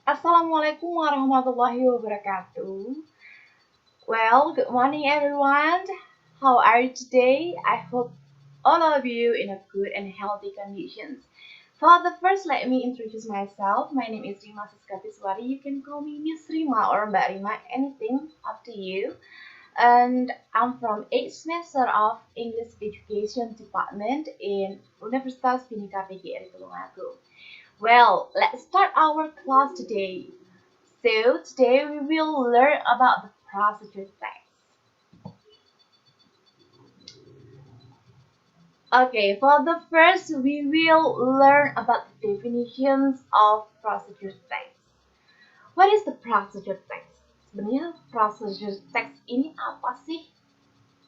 Assalamualaikum warahmatullahi wabarakatuh. Well, good morning everyone. How are you today? I hope all of you in a good and healthy conditions. For the first, let me introduce myself. My name is Rima Siskapiswari. You can call me Miss Rima or Mbak Rima, anything up to you. And I'm from 8th semester of English Education Department in Universitas Bhinneka PGRI Tulungagung. Well, let's start our class today. So today we will learn about the procedure text. Okay, for the first we will learn about the definitions of procedure text. What is the procedure text? Sebenarnya procedure text ini apa sih?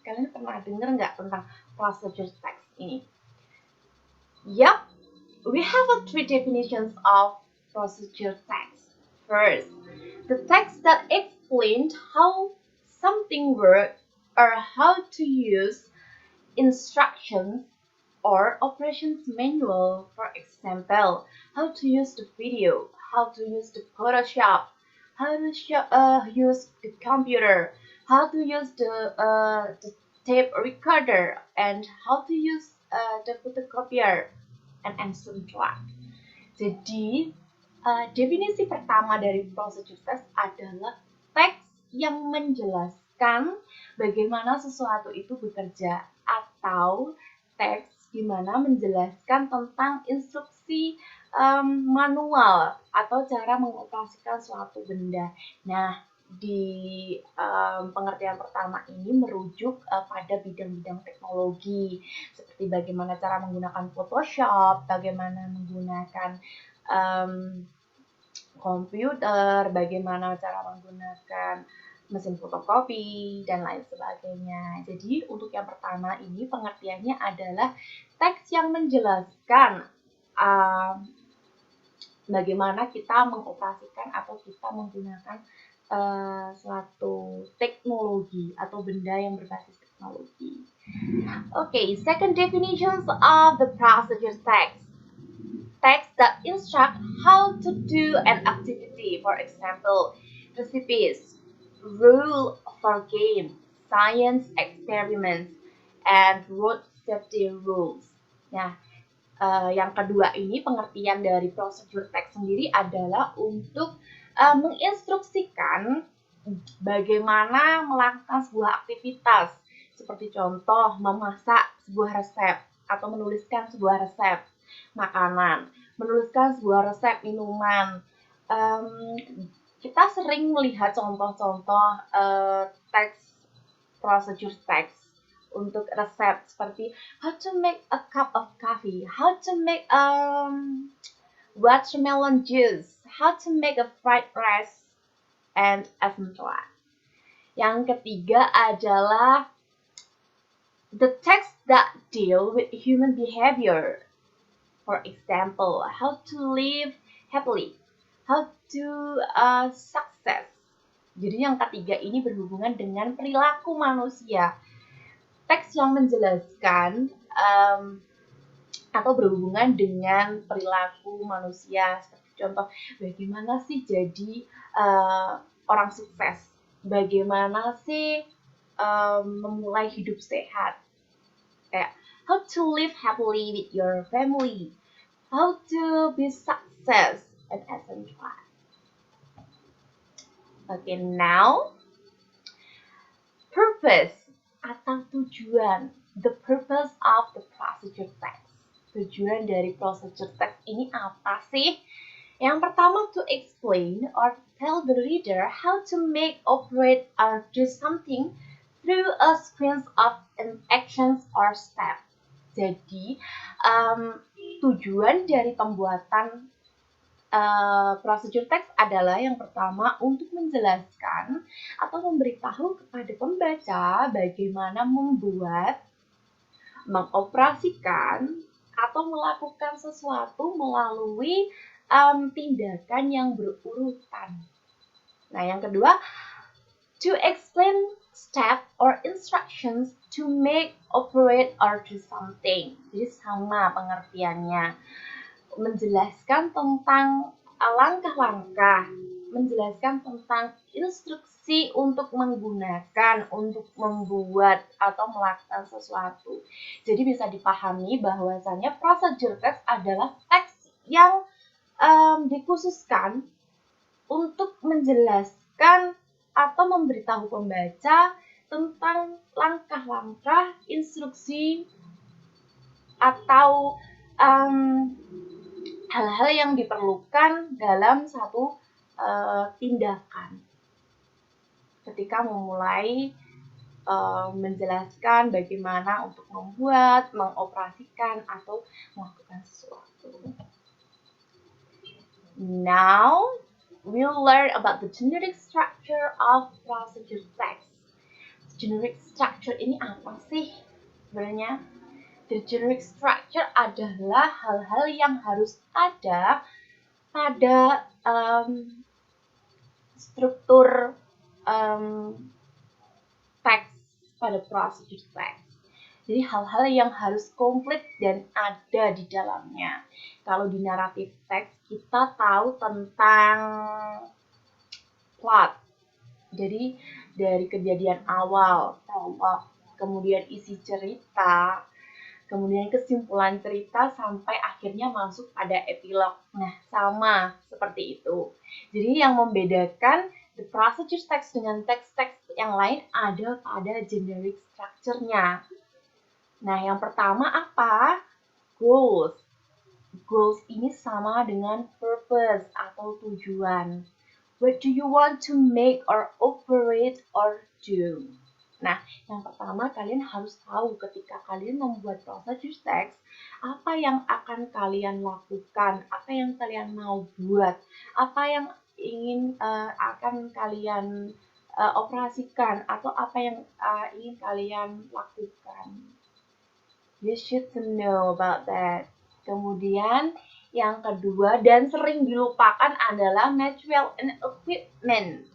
Kalian pernah dengar nggak tentang procedure text ini? Yup, we have three definitions of procedure text. First, the text that explains how something works or how to use instructions or operations manual, for example, how to use the video, how to use the Photoshop, how to use the computer, how to use the tape recorder, and how to use the photocopier, and so on. Jadi, definisi pertama dari procedure text adalah teks yang menjelaskan bagaimana sesuatu itu bekerja atau teks di mana menjelaskan tentang instruksi manual atau cara mengoperasikan suatu benda. Nah, di pengertian pertama ini merujuk pada bidang-bidang teknologi seperti bagaimana cara menggunakan Photoshop, bagaimana menggunakan komputer, bagaimana cara menggunakan mesin fotokopi, dan lain sebagainya. Jadi untuk yang pertama ini pengertiannya adalah teks yang menjelaskan bagaimana kita mengoperasikan atau kita menggunakan suatu teknologi atau benda yang berbasis teknologi. Okay, second definitions of the procedure text. Text that instruct how to do an activity, for example, recipes, rule for game, science experiments, and road safety rules. Nah, yang kedua ini pengertian dari procedure text sendiri adalah untuk menginstruksikan bagaimana melakukan sebuah aktivitas, seperti contoh memasak sebuah resep atau menuliskan sebuah resep makanan, menuliskan sebuah resep minuman. Kita sering melihat contoh-contoh teks procedure text untuk resep seperti how to make a cup of coffee, how to make watermelon juice, how to make a fried rice, and etc. Yang ketiga adalah the text that deal with human behavior. For example, how to live happily, how to success. Jadi yang ketiga ini berhubungan dengan perilaku manusia. Teks yang menjelaskan atau berhubungan dengan perilaku manusia. Seperti contoh, bagaimana sih jadi orang sukses? Bagaimana sih memulai hidup sehat? Kayak how to live happily with your family, how to be success, and etc. Okay, now purpose atau tujuan, the purpose of the procedure text. Tujuan dari procedure text ini apa sih? Yang pertama, to explain or tell the reader how to make, operate, or do something through a sequence of actions or steps. Jadi, tujuan dari pembuatan procedure text adalah yang pertama untuk menjelaskan atau memberitahu kepada pembaca bagaimana membuat, mengoperasikan, atau melakukan sesuatu melalui tindakan yang berurutan. Nah, yang kedua, to explain step or instructions to make, operate, or do something. Jadi sama pengertiannya. Menjelaskan tentang langkah-langkah, menjelaskan tentang instruksi untuk menggunakan, untuk membuat atau melakukan sesuatu. Jadi bisa dipahami bahwasanya procedure text adalah teks yang dikhususkan untuk menjelaskan atau memberitahu pembaca tentang langkah-langkah, instruksi, atau hal-hal yang diperlukan dalam satu tindakan ketika memulai menjelaskan bagaimana untuk membuat, mengoperasikan, atau melakukan sesuatu. Now, we'll learn about the generic structure of procedure text. Generic structure ini apa sih sebenarnya? The generic structure adalah hal-hal yang harus ada pada struktur teks pada procedure text. Jadi hal-hal yang harus komplit dan ada di dalamnya. Kalau di narrative text kita tahu tentang plot. Jadi dari kejadian awal, prolog, kemudian isi cerita, kemudian kesimpulan cerita sampai akhirnya masuk pada epilog. Nah, sama seperti itu. Jadi yang membedakan the procedure text dengan teks-teks yang lain ada pada generic structure-nya. Nah, yang pertama apa? Goals. Goals ini sama dengan purpose atau tujuan. What do you want to make or operate or do? Nah, yang pertama kalian harus tahu ketika kalian membuat procedure text, apa yang akan kalian lakukan, apa yang kalian mau buat, apa yang ingin akan kalian operasikan, atau apa yang ingin kalian lakukan. You should know about that. Kemudian yang kedua dan sering dilupakan adalah material and equipment.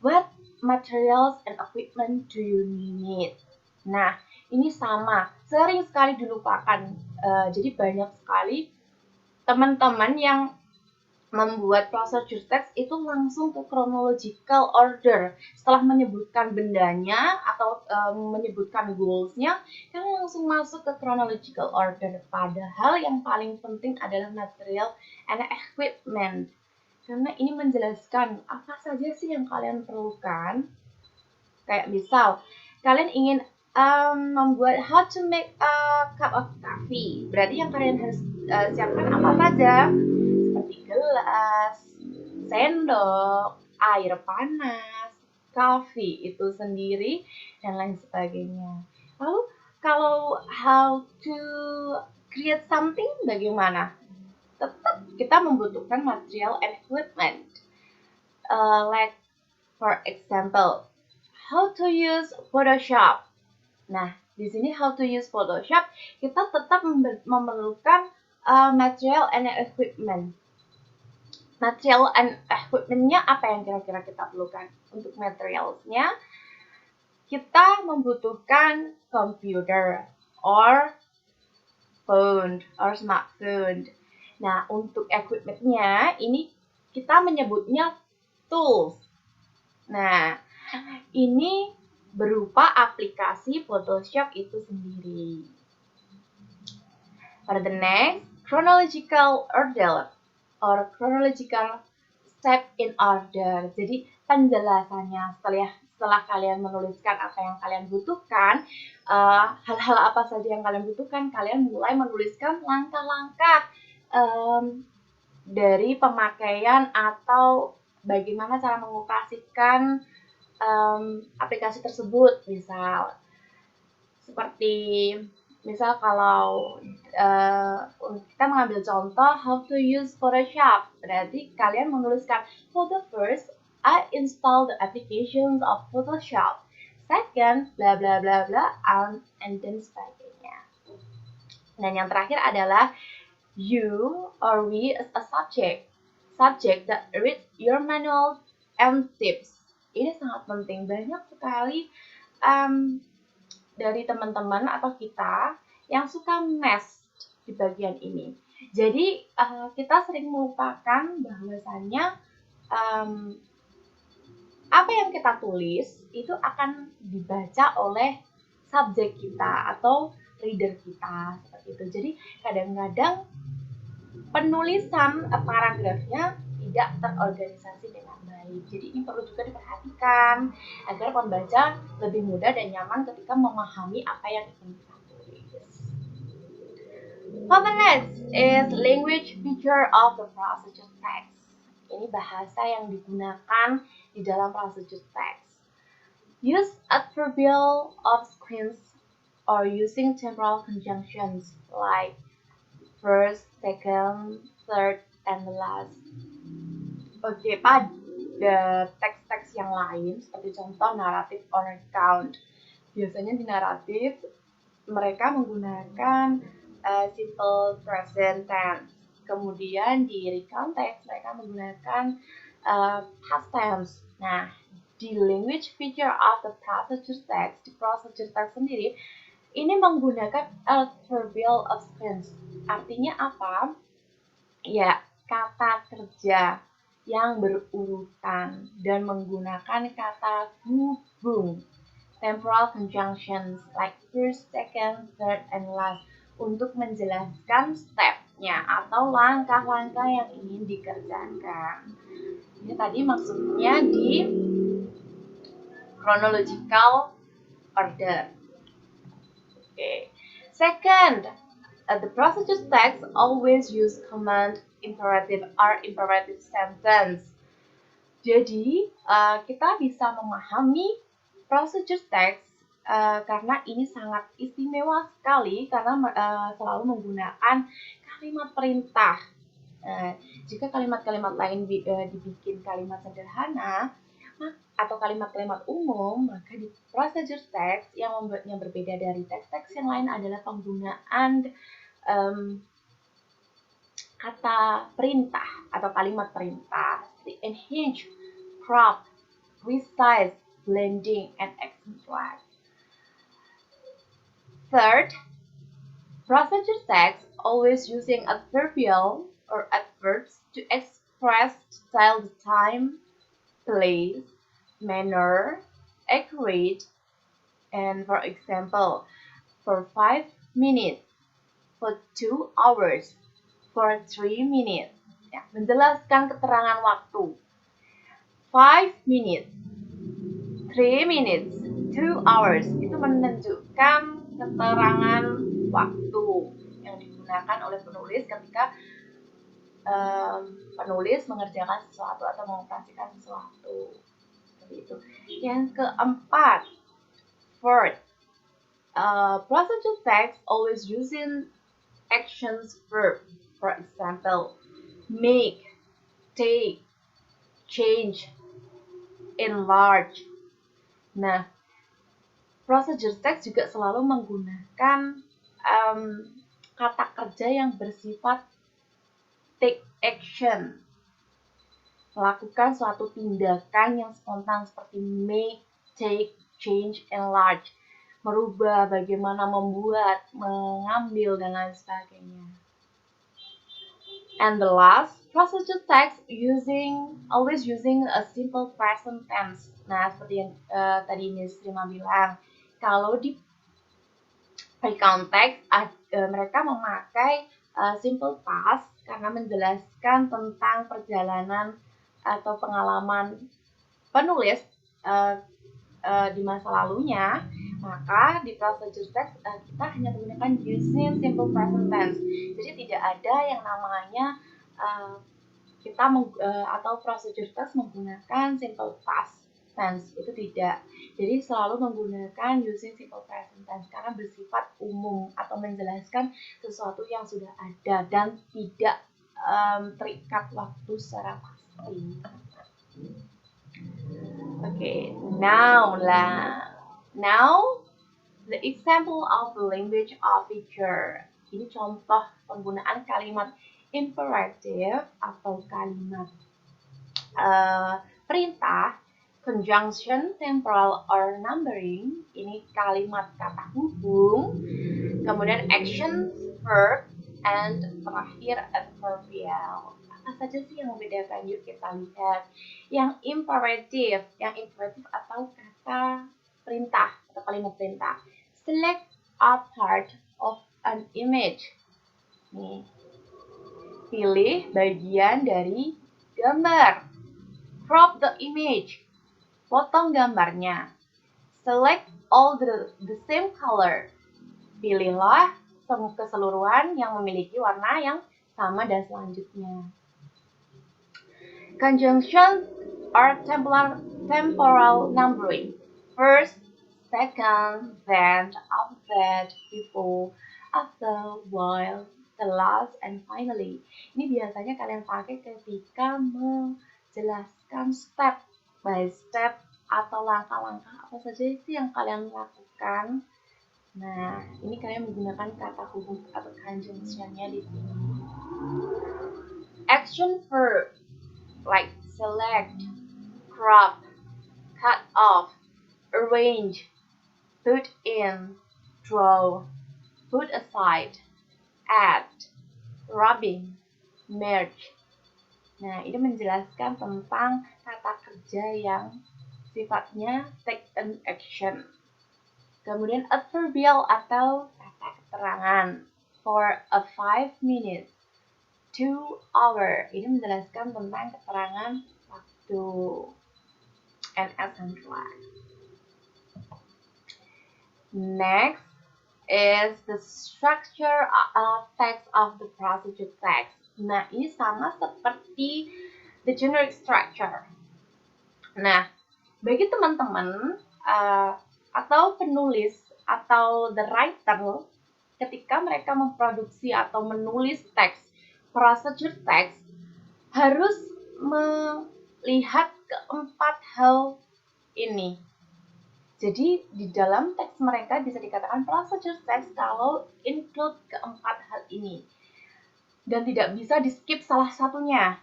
What materials and equipment do you need? Nah, ini sama, sering sekali dilupakan. Jadi banyak sekali teman-teman yang membuat procedure text itu langsung ke chronological order. Setelah menyebutkan bendanya atau menyebutkan goals-nya, kan langsung masuk ke chronological order. Padahal yang paling penting adalah material and equipment. Karena ini menjelaskan apa saja sih yang kalian perlukan. Kayak misal, kalian ingin membuat how to make a cup of coffee. Berarti yang kalian harus siapkan apa saja? Seperti gelas, sendok, air panas, coffee itu sendiri, dan lain sebagainya. Lalu kalau how to create something bagaimana? Tetap kita membutuhkan material and equipment. Like for example, how to use Photoshop. Nah, di sini how to use Photoshop, kita tetap memerlukan material and equipment. Material and equipment-nya apa yang kira-kira kita perlukan? Untuk materials-nya, kita membutuhkan computer or phone or smartphone. Nah, untuk equipment-nya, ini kita menyebutnya tools. Nah, ini berupa aplikasi Photoshop itu sendiri. For the next, chronological order or chronological step in order. Jadi penjelasannya setelah kalian menuliskan apa yang kalian butuhkan, hal-hal apa saja yang kalian butuhkan, kalian mulai menuliskan langkah-langkah dari pemakaian atau bagaimana cara mengoperasikan aplikasi tersebut. Misal kalau kita mengambil contoh how to use Photoshop, berarti kalian menuliskan for the first I install the applications of Photoshop, second bla bla bla bla and then sebagainya. Dan yang terakhir adalah you or we as a subject that read your manual and tips. Ini sangat penting, banyak sekali dari teman-teman atau kita yang suka mess di bagian ini. Jadi kita sering melupakan bahwasannya apa yang kita tulis itu akan dibaca oleh subjek kita atau reader kita seperti itu. Jadi kadang-kadang penulisan paragrafnya tidak terorganisasi dengan baik. Jadi ini perlu juga diperhatikan agar pembaca lebih mudah dan nyaman ketika memahami apa yang ingin kita tulis. For the next is language feature of the procedure text. Ini bahasa yang digunakan di dalam procedure text. Use adverbial obsequence or using temporal conjunctions like first, second, third, and the last. Oke, pada teks-teks yang lain seperti contoh naratif or recount. Biasanya di naratif mereka menggunakan simple present tense. Kemudian di recount text mereka menggunakan past tense. Nah, di language feature of the procedure text, di procedure text sendiri, ini menggunakan adverbial obsequence. Artinya apa? Ya, kata kerja yang berurutan dan menggunakan kata hubung. Temporal conjunctions like first, second, third, and last untuk menjelaskan stepnya atau langkah-langkah yang ingin dikerjakan. Ini tadi maksudnya di chronological order. Okay. Second, the procedure text always use command imperative or imperative sentence. Jadi kita bisa memahami procedure text karena ini sangat istimewa sekali karena selalu menggunakan kalimat perintah. Jika kalimat-kalimat lain dibikin kalimat sederhana atau kalimat-kalimat umum, maka di procedure text yang membuatnya berbeda dari teks-teks yang lain adalah penggunaan kata perintah atau kalimat perintah seperti enhance, crop, resize, blending, and accentuate. Third, procedure text always using adverbial or adverbs to express style, time, place, manner, accurate, and for example, for 5 minutes, for 2 hours, for 3 minutes. Ya, menjelaskan keterangan waktu. 5 minutes, 3 minutes, 2 hours itu menunjukkan keterangan waktu yang digunakan oleh penulis ketika penulis mengerjakan sesuatu atau mengoperasikan sesuatu. Seperti itu. Yang keempat, fourth, procedure text always using actions verb. For example, make, take, change, enlarge. Nah, procedure text juga selalu menggunakan kata kerja yang bersifat take action, melakukan suatu tindakan yang spontan seperti make, take, change, enlarge, merubah, bagaimana membuat, mengambil, dan lain sebagainya. And the last, procedure text always using a simple present tense. Nah, seperti yang tadi Miss Rima bilang, kalau di recount text mereka memakai simple past karena menjelaskan tentang perjalanan atau pengalaman penulis di masa lalunya. Maka di procedure text kita hanya menggunakan using simple present tense. Jadi tidak ada yang namanya atau procedure text menggunakan simple past tense, itu tidak. Jadi selalu menggunakan using simple present tense karena bersifat umum atau menjelaskan sesuatu yang sudah ada dan tidak terikat waktu secara pasti. Okay, now the example of the language of feature. Ini contoh penggunaan kalimat imperative atau kalimat perintah, conjunction, temporal, or numbering. Ini kalimat kata hubung. Kemudian action, verb, and terakhir adverbial. Apa saja sih yang membedakan? Yuk kita lihat. Yang imperative atau kata perintah atau kalimat perintah. Select a part of an image. Nih, pilih bagian dari gambar. Crop the image. Potong gambarnya. Select all the same color. Pilihlah keseluruhan yang memiliki warna yang sama dan selanjutnya. Conjunctions are temporal numbering. First, second, then, after, before, after, while, the last, and finally. Ini biasanya kalian pakai ketika menjelaskan step by step atau langkah-langkah apa saja sih yang kalian lakukan. Nah, ini kalian menggunakan kata hubung atau conjunction-nya di sini. Action verb like select, crop, cut off, arrange, put in, draw, put aside, add, rubbing, merge. Nah, ini menjelaskan tentang kata kerja yang sifatnya take an action. Kemudian adverbial atau kata keterangan. For a 5 minutes, 2 hour. Ini menjelaskan tentang keterangan waktu. And etc. Next is the structure text of the procedure text. Nah, ini sama seperti the generic structure. Nah, bagi teman-teman atau penulis atau the writer, ketika mereka memproduksi atau menulis teks, procedure text, harus melihat keempat hal ini. Jadi di dalam teks mereka bisa dikatakan procedure text kalau include keempat hal ini. Dan tidak bisa di skip salah satunya.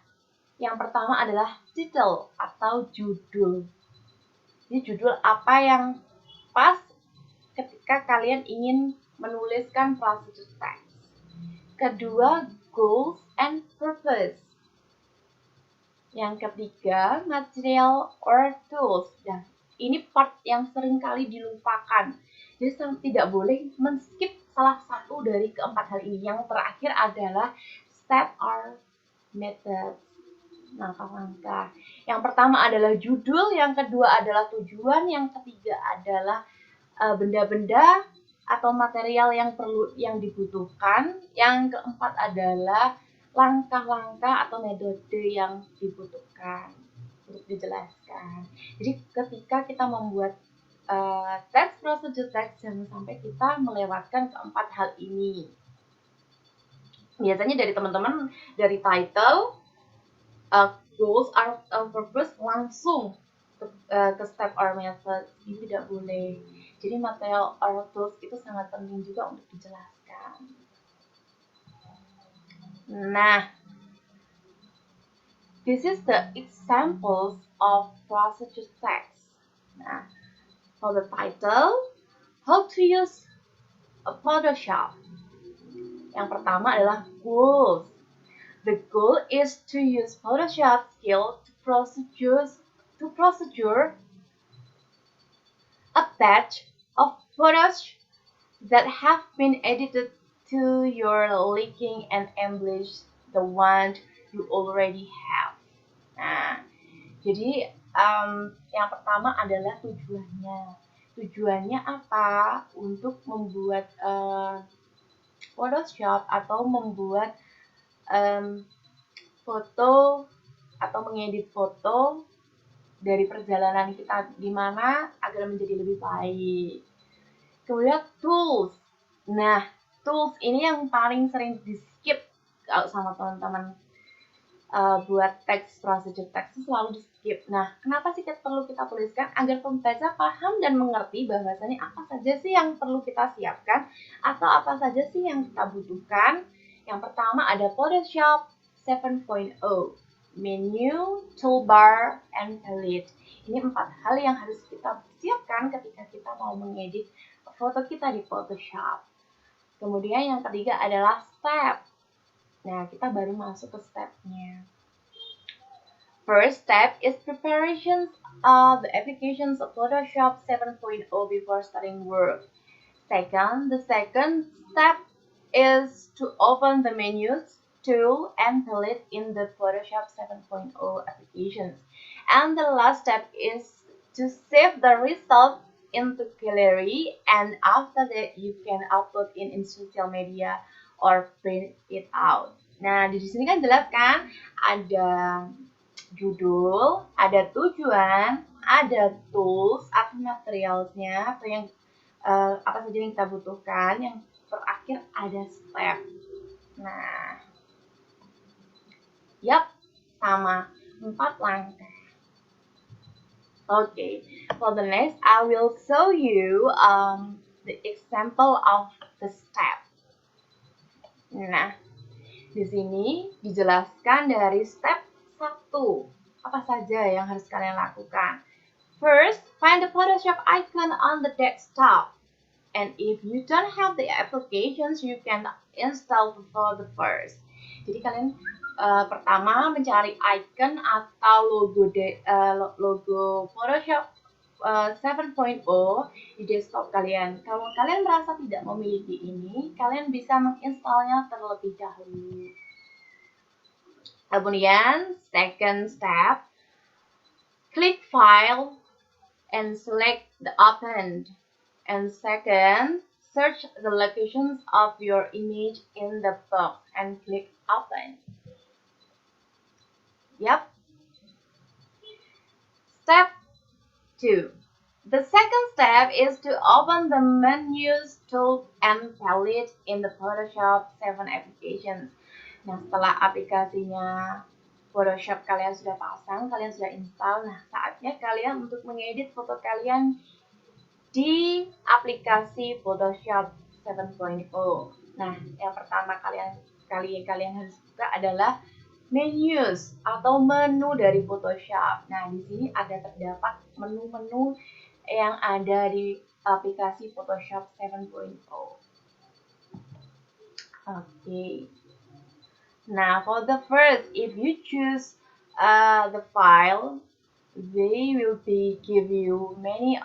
Yang pertama adalah title atau judul. Jadi judul apa yang pas ketika kalian ingin menuliskan procedure text. Kedua, goals and purpose. Yang ketiga, material or tools. Dan ini part yang sering kali dilupakan. Jadi tidak boleh men-skip salah satu dari keempat hal ini. Yang terakhir adalah step or method, langkah-langkah. Yang pertama adalah judul, yang kedua adalah tujuan, yang ketiga adalah benda-benda atau material yang dibutuhkan, yang keempat adalah langkah-langkah atau metode yang dibutuhkan untuk dijelaskan. Jadi ketika kita membuat text procedure text, jangan sampai kita melewatkan keempat hal ini. Biasanya dari teman-teman dari title, goals or purpose langsung ke step or method. Ini tidak boleh. Jadi material or tools itu sangat penting juga untuk dijelaskan. Nah, this is the examples of procedure text. Nah, for the title, how to use a Photoshop. Yang pertama adalah goals. The goal is to use Photoshop skill to procedure a batch of photos that have been edited to your liking and embellish the one you already have. Nah, jadi yang pertama adalah tujuannya. Tujuannya apa? Untuk membuat Photoshop atau membuat foto atau mengedit foto dari perjalanan kita di mana agar menjadi lebih baik. Kemudian tools. Nah, tools ini yang paling sering di-skip kalau sama teman-teman buat teks procedure text selalu di-skip. Nah, kenapa sih perlu kita tuliskan? Agar pembaca paham dan mengerti bahwasanya apa saja sih yang perlu kita siapkan atau apa saja sih yang kita butuhkan. Yang pertama ada Photoshop 7.0. Menu, toolbar, and palette. Ini 4 hal yang harus kita siapkan ketika kita mau mengedit foto kita di Photoshop. Kemudian yang ketiga adalah step. Nah, kita baru masuk ke stepnya. First step is preparations of the applications of Photoshop 7.0 before starting work. The second step is to open the menus, tool, and palette in the Photoshop 7.0 applications. And the last step is to save the result into gallery, and after that you can upload in social media or print it out. Nah, di sini kan jelas kan ada judul, ada tujuan, ada tools atau materialsnya atau yang apa saja yang kita butuhkan. Yang terakhir ada step. Nah, sama 4 langkah. Okay, for the next I will show you the example of the step. Nah, di sini dijelaskan dari step 1. Apa saja yang harus kalian lakukan? First, find the Photoshop icon on the desktop. And if you don't have the applications, you can install for the first. Jadi kalian pertama mencari icon atau logo Photoshop 7.0 di desktop kalian. Kalau kalian merasa tidak memiliki ini, kalian bisa menginstalnya terlebih dahulu. Kemudian, second step, click File and select the Open. And second, search the locations of your image in the box and click Open. Step 2. The second step is to open the menus, tools, and palette in the Photoshop 7 applications. Nah, setelah aplikasinya Photoshop kalian sudah pasang, kalian sudah install, nah saatnya kalian untuk mengedit foto kalian di aplikasi Photoshop 7.0. Nah, yang pertama kalian harus buka adalah menus atau menu dari Photoshop. Nah, di sini ada terdapat menu-menu yang ada di aplikasi Photoshop 7.0. Okay. Now, for the first, if you choose the file, they will give you many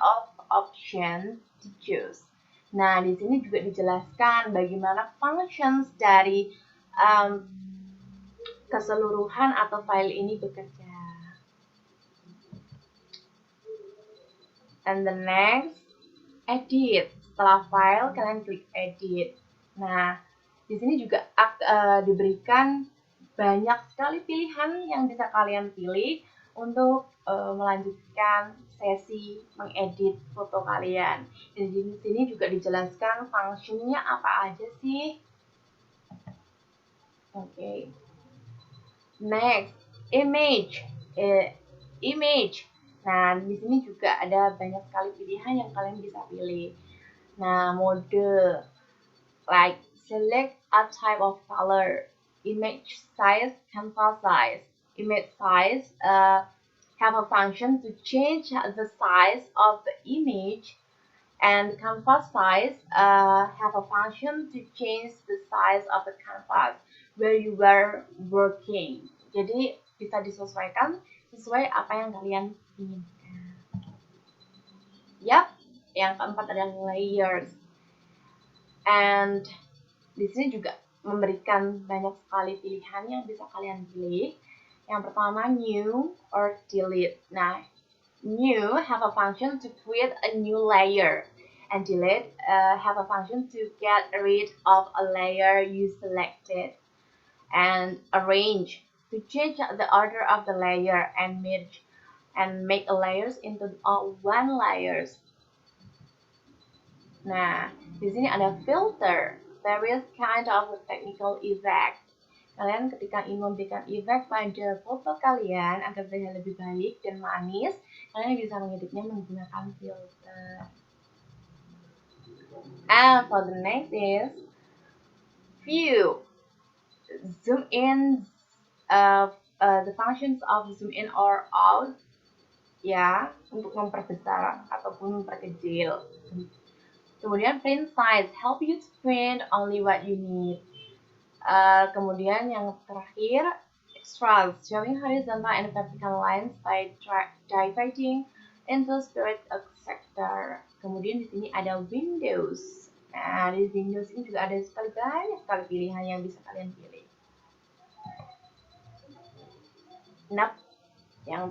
options to choose. Nah, di sini juga dijelaskan bagaimana functions dari keseluruhan atau file ini bekerja. And the next, edit. Setelah file, kalian klik edit. Nah, di sini juga diberikan banyak sekali pilihan yang bisa kalian pilih untuk melanjutkan sesi mengedit foto kalian. Dan di sini juga dijelaskan fungsinya apa aja sih. Okay. Next, image. Nah, di sini juga ada banyak sekali pilihan yang kalian bisa pilih. Nah, mode, like select a type of color, image size, canvas size. Image size have a function to change the size of the image, and canvas size have a function to change the size of the canvas where you were working. Jadi bisa disesuaikan sesuai apa yang kalian inginkan. Yang keempat adalah layers. And di sini juga memberikan banyak sekali pilihan yang bisa kalian pilih. Yang pertama, new or delete. Nah, new have a function to create a new layer, and delete have a function to get rid of a layer you selected, and arrange to change the order of the layer and merge and make a layers into one layers. Nah, di sini ada filter, various kind of technical effect. Kalian ketika ingin memberikan efek pada foto kalian agar terlihat lebih baik dan manis, kalian bisa mengeditnya menggunakan filter. And for the next is view, zoom in, the functions of zoom in or out, ya, untuk memperbesar ataupun memperkecil. Kemudian print size, help you to print only what you need. Kemudian yang terakhir, extras, showing horizontal and vertical lines by dividing into spirit sector. Kemudian di sini ada Windows. Nah, di Windows ini juga ada banyak sekali pilihan yang bisa kalian pilih. Nah, yang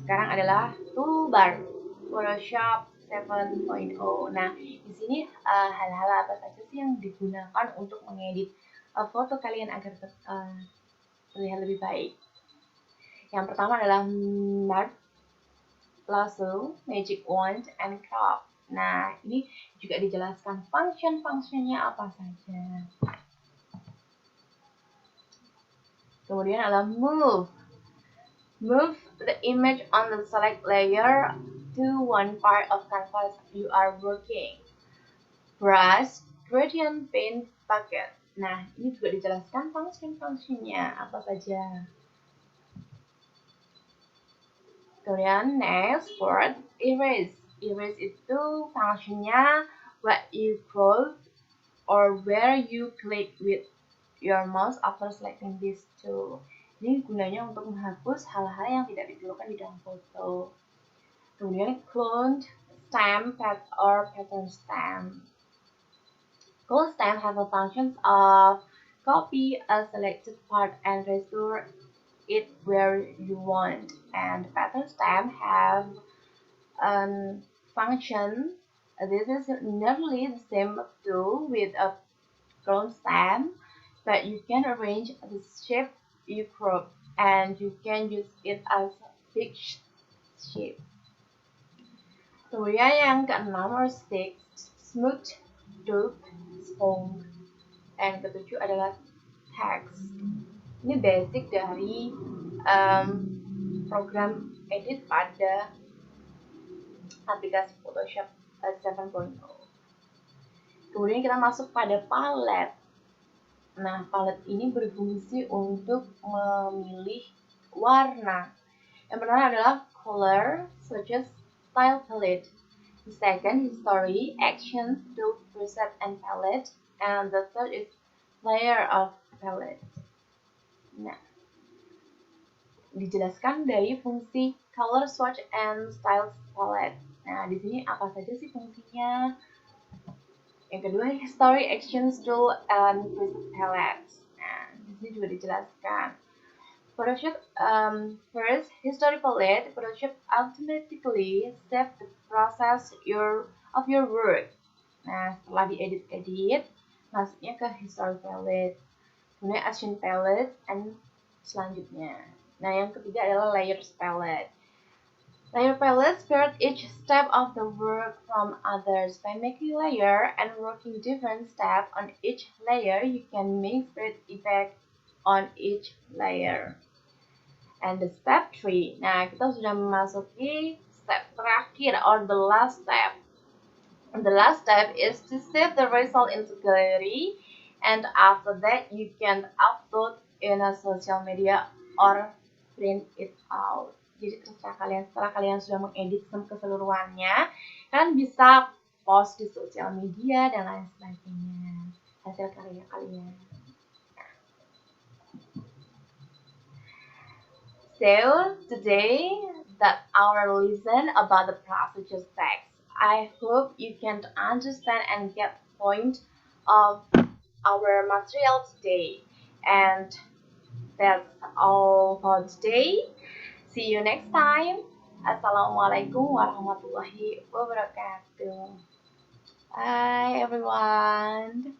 sekarang adalah toolbar Photoshop 7.0. Nah, di sini hal-hal apa saja sih yang digunakan untuk mengedit foto kalian agar terlihat lebih baik? Yang pertama adalah Merge, Lasso, Magic Wand, and Crop. Nah, ini juga dijelaskan function-functionnya apa saja. Kemudian adalah Move. Move the image on the select layer to one part of canvas you are working. Brush, gradient paint bucket. Nah, ini juga dijelaskan function-functionnya apa saja. Kemudian next word erase. Erase itu functionnya what you close or where you click with your mouse after selecting this tool. Ini gunanya untuk menghapus hal-hal yang tidak diperlukan di dalam foto. Kemudian clone, stamp, or pattern stamp. Clone stamp have a function of copy a selected part and restore it where you want. And pattern stamp have a function. This is nearly the same tool with a clone stamp, but you can arrange the shape you crop and you can use it as fixed shape. Kemudian yang keenam or six, smooth, dope, sponge, and ketujuh adalah text. Ini basic dari program edit pada aplikasi Photoshop 7.0. Kemudian kita masuk pada palette. Nah, palette ini berfungsi untuk memilih warna. Yang pertama adalah color, such as style palette. The second, history, action, tool, preset, and palette. And the third is layer of palette. Nah, dijelaskan dari fungsi color, swatch, and style palette. Nah, di sini apa saja sih fungsinya? Yang kedua, history, actions, tool, and preset palette. Nah, di sini juga dijelaskan. Photoshop first, history palette. Photoshop automatically save the process of your work. Nah, setelah diedit, masuknya ke history palette. Kemudian action palette, and selanjutnya. Nah, yang ketiga adalah layers palette. Layer palette separate each step of the work from others. By making layer and working different steps on each layer, you can make spread effect on each layer. And the step 3. Nah, kita sudah memasuki step terakhir or the last step. And the last step is to save the result into gallery, and after that you can upload in a social media or print it out. Jadi terserah kalian, setelah kalian sudah mengedit keseluruhannya, kalian bisa post di sosial media dan lain sebagainya hasil karya kalian. So today that our lesson about the procedure text. I hope you can understand and get the point of our material today. And that's all for today. See you next time. Assalamualaikum warahmatullahi wabarakatuh. Bye everyone.